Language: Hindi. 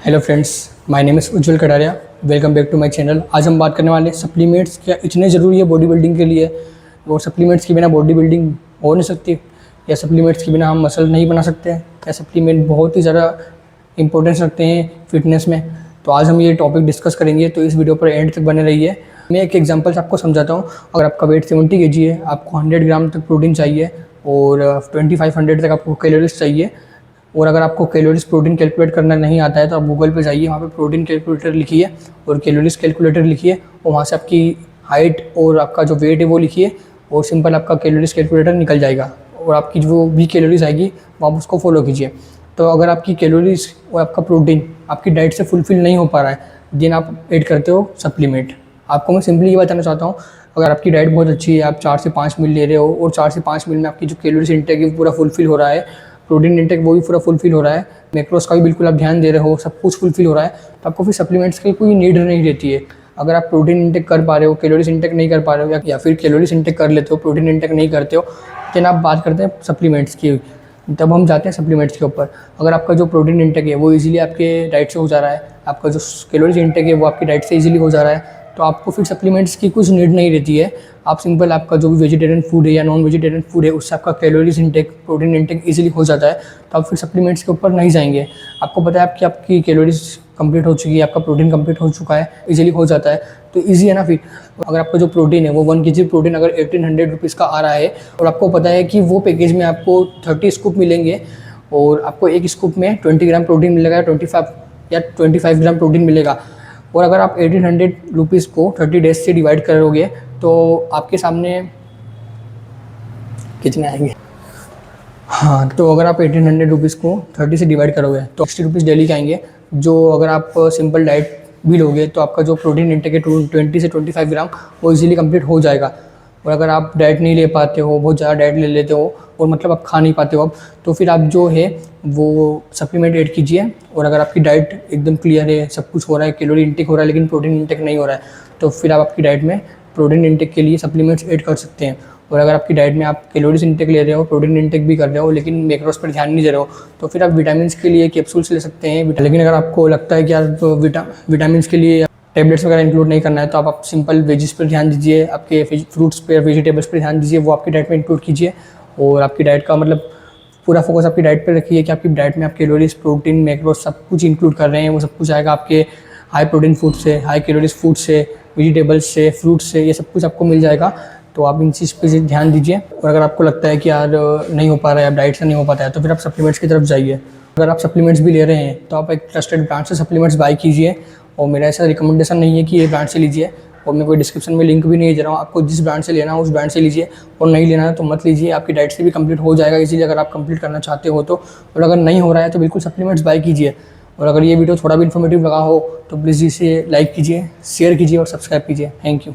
Hello friends, my name is Ujjwal Kataria. Welcome back to my channel. आज हम बात करने वाले सप्लीमेंट्स क्या इतने ज़रूरी है बॉडी बिल्डिंग के लिए, और सप्लीमेंट्स के बिना बॉडी बिल्डिंग हो नहीं सकती, या सप्लीमेंट्स के बिना हम मसल नहीं बना सकते, या सप्लीमेंट बहुत ही ज़्यादा इंपॉर्टेंस रखते हैं फिटनेस में। तो आज हम ये टॉपिक डिस्कस करेंगे, तो इस वीडियो पर एंड तक बने रहिए। मैं एक एग्जांपल से आपको समझाता हूँ। अगर आपका वेट 70 kg है, आपको 100 ग्राम तक प्रोटीन चाहिए और 2500 तक आपको कैलोरीज चाहिए। और अगर आपको कैलोरीज प्रोटीन कैलकुलेट करना नहीं आता है तो आप गूगल पे जाइए, वहाँ पे प्रोटीन कैलकुलेटर लिखिए और कैलोरीज कैलकुलेटर लिखिए, और वहाँ से आपकी हाइट और आपका जो वेट है वो लिखिए, और सिंपल आपका कैलोरीज कैलकुलेटर निकल जाएगा। और आपकी जो भी कैलोरीज आएगी वो आप उसको फॉलो कीजिए। तो अगर आपकी कैलोरीज और आपका प्रोटीन आपकी डाइट से फुलफिल नहीं हो पा रहा है, देन आप ऐड करते हो सप्लीमेंट। आपको मैं सिंपली ये बताना चाहता हूँ, अगर आपकी डाइट बहुत अच्छी है, आप 4 से 5 मील ले रहे हो और 4 से 5 मील में आपकी जो कैलोरीज इंटेक है पूरा फुलफिल हो रहा है, प्रोटीन इंटेक वो भी पूरा फुलफिल हो रहा है, मैक्रोस का भी बिल्कुल आप ध्यान दे रहे हो, सब कुछ फुलफिल हो रहा है, तो आपको फिर सप्लीमेंट्स की कोई नीड नहीं रहती है। अगर आप प्रोटीन इंटेक कर पा रहे हो, कैलोरीज इंटेक नहीं कर पा रहे हो, या फिर कैलोरीज इंटेक कर लेते हो, प्रोटीन इंटेक नहीं करते हो, देन आप बात करते हैं सप्लीमेंट्स की। तब हम जाते हैं सप्लीमेंट्स के ऊपर। अगर आपका जो प्रोटीन इंटेक है वो इजीली आपके डाइट से हो जा रहा है, आपका जो कैलोरीज इंटेक है वो आपकी डाइट से इजीली हो जा रहा है, तो आपको फिर सप्लीमेंट्स की कुछ नीड नहीं रहती है। आप सिंपल आपका जो भी वेजिटेरियन फूड है या नॉन वेजिटेरियन फूड है उससे आपका calories intake, protein intake easily हो जाता है, तो आप फिर सप्लीमेंट्स के ऊपर नहीं जाएंगे। आपको पता है कि आपकी कैलोरीज कंप्लीट हो चुकी है, आपका प्रोटीन कंप्लीट हो चुका है, इजीली हो जाता है, तो ईजी है ना। फिर अगर आपका जो प्रोटीन है वो 1 kg प्रोटीन अगर 1800 रुपीज़ का आ रहा है, और आपको पता है कि वो पैकेज में आपको 30 स्कूप मिलेंगे, और आपको एक स्कूप में 20 ग्राम प्रोटीन मिलेगा, 25 ग्राम प्रोटीन मिलेगा, और अगर आप 1800 रुपीज़ को 30 डेज से डिवाइड करोगे तो आपके सामने कितने आएंगे। हाँ, तो अगर आप 1800 रुपीज़ को 30 से डिवाइड करोगे तो 60 रुपीज़ डेली के आएंगे। जो अगर आप सिंपल डाइट भी लोगे तो आपका जो प्रोटीन इंटेक है 20 से 25 ग्राम वो इजीली कंप्लीट हो जाएगा। और अगर आप डाइट नहीं ले पाते हो, बहुत ज़्यादा डाइट ले लेते हो और मतलब आप खा नहीं पाते हो अब, तो फिर आप जो है वो सप्लीमेंट ऐड कीजिए। और अगर आपकी डाइट एकदम क्लियर है, सब कुछ हो रहा है, कैलोरी इंटेक हो रहा है लेकिन प्रोटीन इंटेक नहीं हो रहा है, तो फिर आप आपकी डाइट में प्रोटीन इंटेक के लिए सप्लीमेंट्स ऐड कर सकते हैं। और अगर आपकी डाइट में आप कैलोरीज इंटेक ले रहे हो, प्रोटीन इंटेक भी कर रहे हो, लेकिन मैक्रोस पर ध्यान नहीं दे रहे हो, तो फिर आप विटामिन्स के लिए कैप्सूल्स ले सकते हैं। लेकिन अगर आपको लगता है कि यार तो विटामिन्स के लिए टैबलेट्स वगैरह इंक्लूड नहीं करना है, तो आप सिंपल वेजिस पर ध्यान दीजिए, आपके फ्रूट्स पर, वेजिटेबल्स पर ध्यान दीजिए, वो आपकी डाइट में इंक्लूड कीजिए। और आपकी डाइट का मतलब पूरा फोकस आपकी डाइट पर रखिए कि आपकी डाइट में आप कैलोरीज, प्रोटीन, मैक्रोस सब कुछ इंक्लूड कर रहे हैं। वो सब कुछ आएगा आपके हाई प्रोटीन फूड से, हाई कैलोरीज फूड से, वेजिटेबल्स से, फ्रूट्स से, ये सब कुछ आपको मिल जाएगा। तो आप इन चीज़ पे ध्यान दीजिए। और अगर आपको लगता है कि यार नहीं हो पा रहा है, आप डाइट से नहीं हो पाता है, तो फिर आप सप्लीमेंट्स की तरफ जाइए। अगर आप सप्लीमेंट्स भी ले रहे हैं तो आप एक ट्रस्टेड ब्रांड से सप्लीमेंट्स बाय कीजिए। और मेरा ऐसा रिकमेंडेशन नहीं है कि ये ब्रांड से लीजिए, और मैं कोई डिस्क्रिप्शन में लिंक भी नहीं दे रहा हूँ। आपको जिस ब्रांड से लेना हो उस ब्रांड से लीजिए, और नहीं लेना है तो मत लीजिए। आपकी डाइट से भी कंप्लीट हो जाएगा इसीलिए, अगर आप कंप्लीट करना चाहते हो तो। और अगर नहीं हो रहा है तो बिल्कुल सप्लीमेंट्स बाय कीजिए। और अगर ये वीडियो थोड़ा भी इन्फॉर्मेटिव लगा हो तो प्लीज़ इसे लाइक कीजिए, शेयर कीजिए और सब्सक्राइब कीजिए। Thank you.